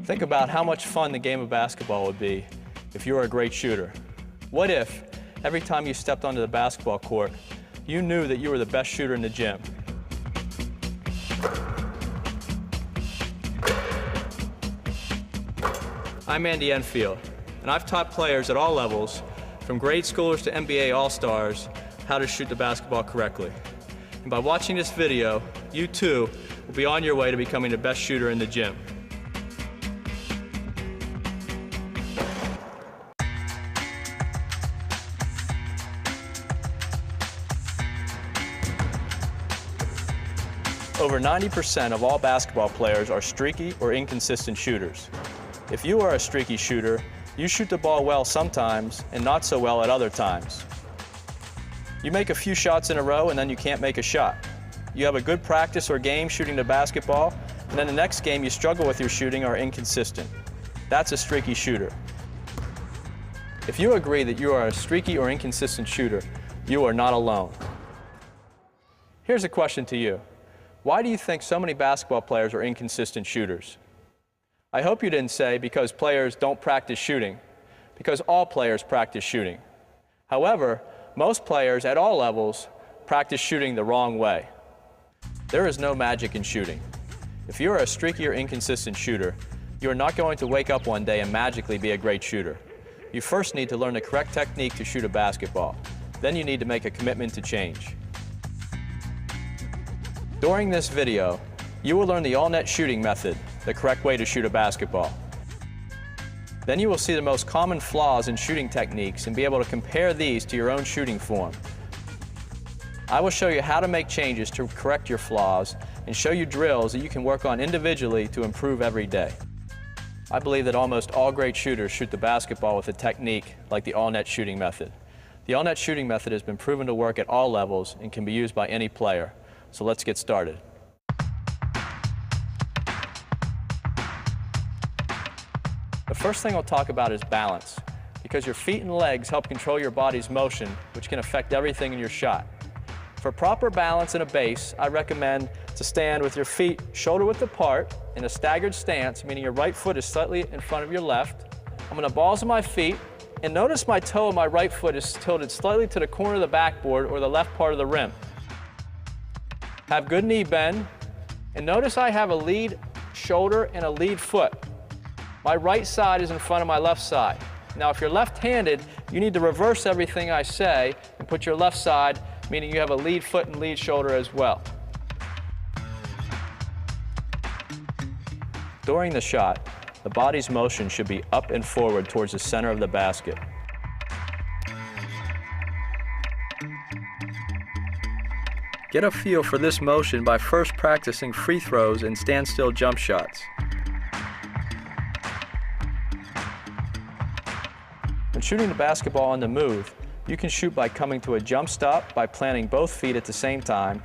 Think about how much fun the game of basketball would be if you were a great shooter. What if, every time you stepped onto the basketball court, you knew that you were the best shooter in the gym? I'm Andy Enfield, and I've taught players at all levels, from grade schoolers to NBA All-Stars, how to shoot the basketball correctly. And by watching this video, you too will be on your way to becoming the best shooter in the gym. Over 90% of all basketball players are streaky or inconsistent shooters. If you are a streaky shooter, you shoot the ball well sometimes and not so well at other times. You make a few shots in a row and then you can't make a shot. You have a good practice or game shooting the basketball, and then the next game you struggle with your shooting or are inconsistent. That's a streaky shooter. If you agree that you are a streaky or inconsistent shooter, you are not alone. Here's a question to you. Why do you think so many basketball players are inconsistent shooters? I hope you didn't say because players don't practice shooting, because all players practice shooting. However, most players at all levels practice shooting the wrong way. There is no magic in shooting. If you are a streaky or inconsistent shooter, you are not going to wake up one day and magically be a great shooter. You first need to learn the correct technique to shoot a basketball. Then you need to make a commitment to change. During this video, you will learn the all-net shooting method, the correct way to shoot a basketball. Then you will see the most common flaws in shooting techniques and be able to compare these to your own shooting form. I will show you how to make changes to correct your flaws and show you drills that you can work on individually to improve every day. I believe that almost all great shooters shoot the basketball with a technique like the all-net shooting method. The all-net shooting method has been proven to work at all levels and can be used by any player. So let's get started. The first thing I'll talk about is balance, because your feet and legs help control your body's motion, which can affect everything in your shot. For proper balance in a base, I recommend to stand with your feet shoulder-width apart in a staggered stance, meaning your right foot is slightly in front of your left. I'm going to balls on my feet, and notice my toe of my right foot is tilted slightly to the corner of the backboard or the left part of the rim. Have good knee bend, and notice I have a lead shoulder and a lead foot. My right side is in front of my left side. Now, if you're left-handed, you need to reverse everything I say and put your left side, meaning you have a lead foot and lead shoulder as well. During the shot, the body's motion should be up and forward towards the center of the basket. Get a feel for this motion by first practicing free throws and standstill jump shots. When shooting the basketball on the move, you can shoot by coming to a jump stop by planting both feet at the same time,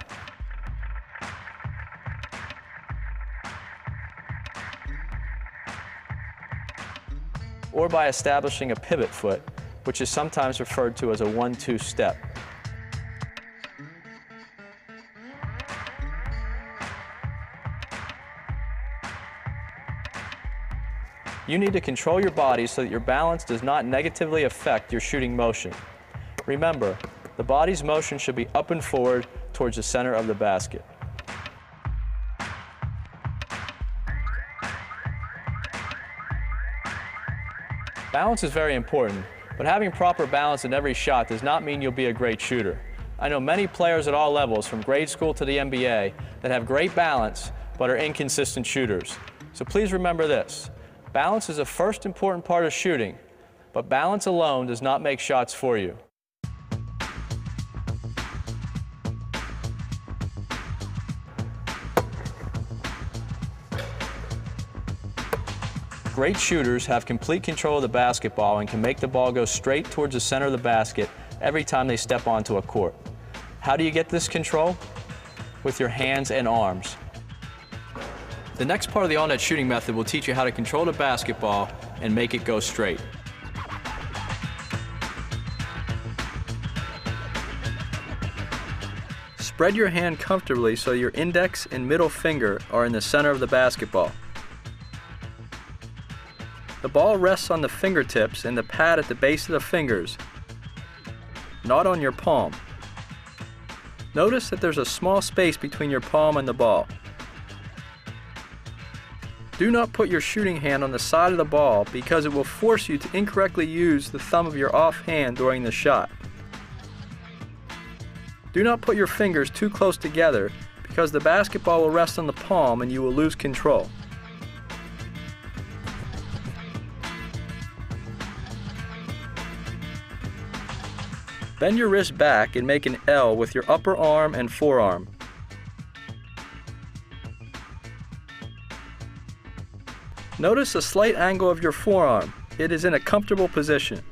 or by establishing a pivot foot, which is sometimes referred to as a 1-2 step. You need to control your body so that your balance does not negatively affect your shooting motion. Remember, the body's motion should be up and forward towards the center of the basket. Balance is very important, but having proper balance in every shot does not mean you'll be a great shooter. I know many players at all levels, from grade school to the NBA, that have great balance but are inconsistent shooters. So please remember this. Balance is the first important part of shooting, but balance alone does not make shots for you. Great shooters have complete control of the basketball and can make the ball go straight towards the center of the basket every time they step onto a court. How do you get this control? With your hands and arms. The next part of the all-net shooting method will teach you how to control the basketball and make it go straight. Spread your hand comfortably so your index and middle finger are in the center of the basketball. The ball rests on the fingertips and the pad at the base of the fingers, not on your palm. Notice that there's a small space between your palm and the ball. Do not put your shooting hand on the side of the ball because it will force you to incorrectly use the thumb of your offhand during the shot. Do not put your fingers too close together because the basketball will rest on the palm and you will lose control. Bend your wrist back and make an L with your upper arm and forearm. Notice the slight angle of your forearm. It is in a comfortable position.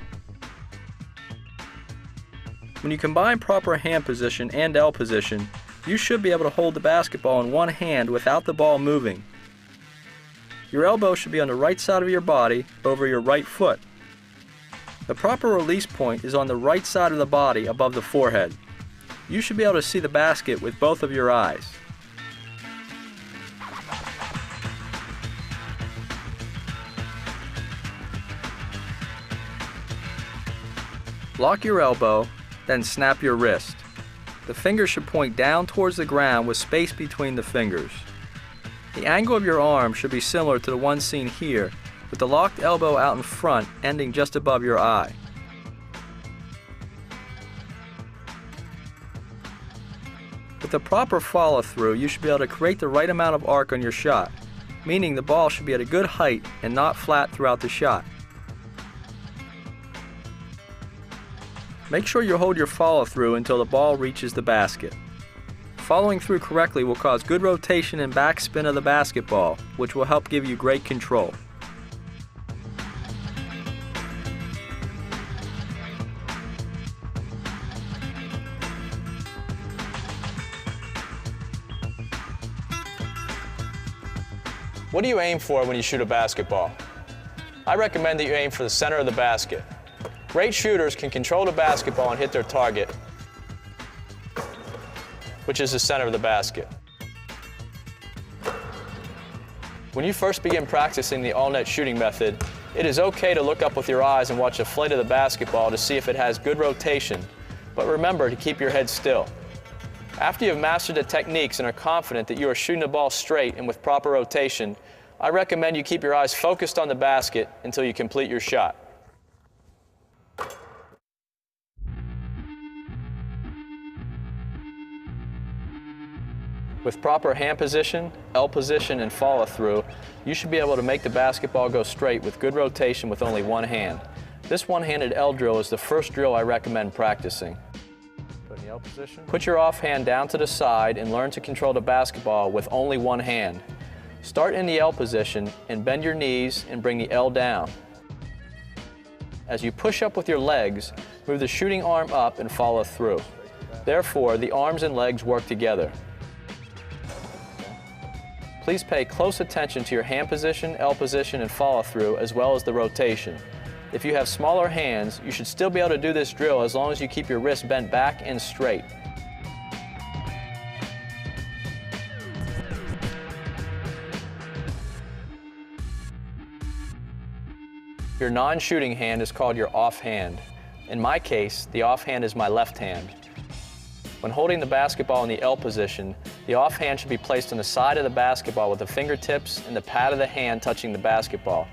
When you combine proper hand position and L position, you should be able to hold the basketball in one hand without the ball moving. Your elbow should be on the right side of your body over your right foot. The proper release point is on the right side of the body above the forehead. You should be able to see the basket with both of your eyes. Lock your elbow, then snap your wrist. The fingers should point down towards the ground with space between the fingers. The angle of your arm should be similar to the one seen here, with the locked elbow out in front ending just above your eye. With the proper follow-through, you should be able to create the right amount of arc on your shot, meaning the ball should be at a good height and not flat throughout the shot. Make sure you hold your follow-through until the ball reaches the basket. Following through correctly will cause good rotation and backspin of the basketball, which will help give you great control. What do you aim for when you shoot a basketball? I recommend that you aim for the center of the basket. Great shooters can control the basketball and hit their target, which is the center of the basket. When you first begin practicing the all-net shooting method, it is okay to look up with your eyes and watch the flight of the basketball to see if it has good rotation, but remember to keep your head still. After you have mastered the techniques and are confident that you are shooting the ball straight and with proper rotation, I recommend you keep your eyes focused on the basket until you complete your shot. With proper hand position, L position, and follow-through, you should be able to make the basketball go straight with good rotation with only one hand. This one-handed L drill is the first drill I recommend practicing. Put in the L position. Put your offhand down to the side and learn to control the basketball with only one hand. Start in the L position and bend your knees and bring the L down. As you push up with your legs, move the shooting arm up and follow through. Therefore, the arms and legs work together. Please pay close attention to your hand position, L position, and follow-through, as well as the rotation. If you have smaller hands, you should still be able to do this drill as long as you keep your wrist bent back and straight. Your non-shooting hand is called your offhand. In my case, the offhand is my left hand. When holding the basketball in the L position, the offhand should be placed on the side of the basketball with the fingertips and the pad of the hand touching the basketball.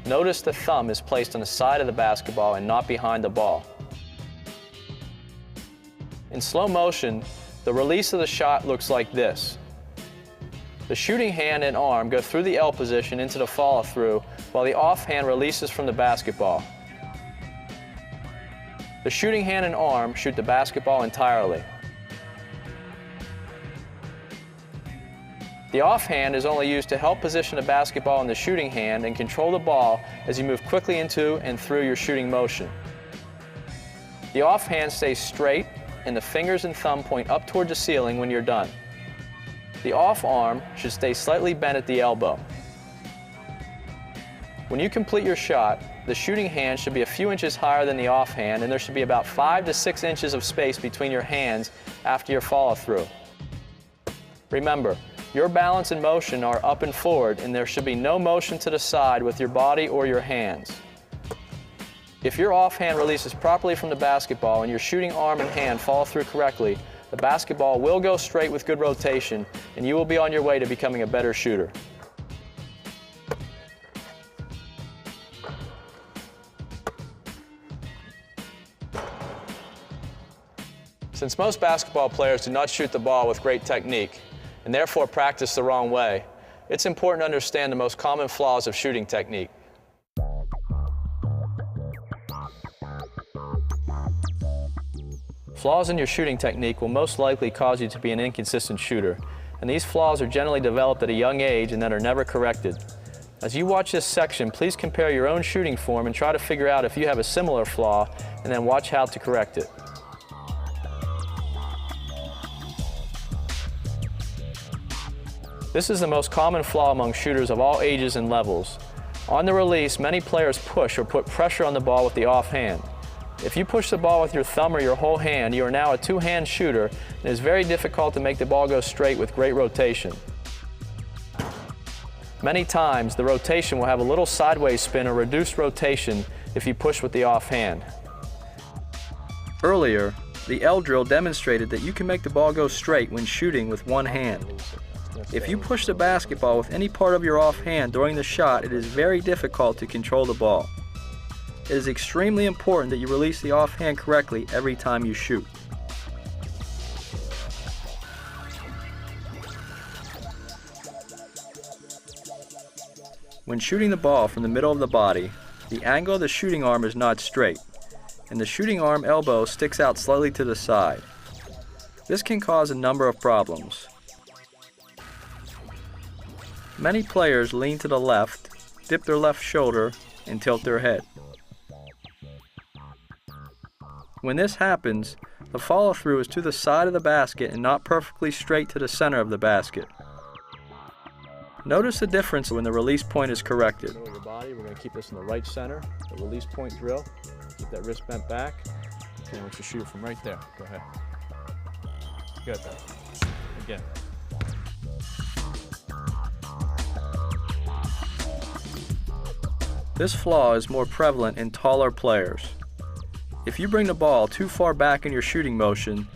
Notice the thumb is placed on the side of the basketball and not behind the ball. In slow motion, the release of the shot looks like this. The shooting hand and arm go through the L position into the follow-through, while the offhand releases from the basketball. The shooting hand and arm shoot the basketball entirely. The offhand is only used to help position the basketball in the shooting hand and control the ball as you move quickly into and through your shooting motion. The offhand stays straight and the fingers and thumb point up toward the ceiling when you're done. The off arm should stay slightly bent at the elbow. When you complete your shot, the shooting hand should be a few inches higher than the offhand, and there should be about 5 to 6 inches of space between your hands after your follow-through. Remember, Your balance and motion are up and forward, and there should be no motion to the side with your body or your hands. If your offhand releases properly from the basketball and your shooting arm and hand follow through correctly, the basketball will go straight with good rotation, and you will be on your way to becoming a better shooter. Since most basketball players do not shoot the ball with great technique, and therefore practice the wrong way, it's important to understand the most common flaws of shooting technique. Flaws in your shooting technique will most likely cause you to be an inconsistent shooter, and these flaws are generally developed at a young age and then are never corrected. As you watch this section, please compare your own shooting form and try to figure out if you have a similar flaw, and then watch how to correct it. This is the most common flaw among shooters of all ages and levels. On the release, many players push or put pressure on the ball with the offhand. If you push the ball with your thumb or your whole hand, you are now a two-hand shooter, and it is very difficult to make the ball go straight with great rotation. Many times, the rotation will have a little sideways spin or reduced rotation if you push with the offhand. Earlier, the L drill demonstrated that you can make the ball go straight when shooting with one hand. If you push the basketball with any part of your offhand during the shot, it is very difficult to control the ball. It is extremely important that you release the offhand correctly every time you shoot. When shooting the ball from the middle of the body, the angle of the shooting arm is not straight, and the shooting arm elbow sticks out slightly to the side. This can cause a number of problems. Many players lean to the left, dip their left shoulder, and tilt their head. When this happens, the follow-through is to the side of the basket and not perfectly straight to the center of the basket. Notice the difference when the release point is corrected. Middle of your body, we're going to keep this in the right center, the release point drill. Keep that wrist bent back. Okay, I want you to shoot it from right there. Go ahead. Good. Again. This flaw is more prevalent in taller players. If you bring the ball too far back in your shooting motion,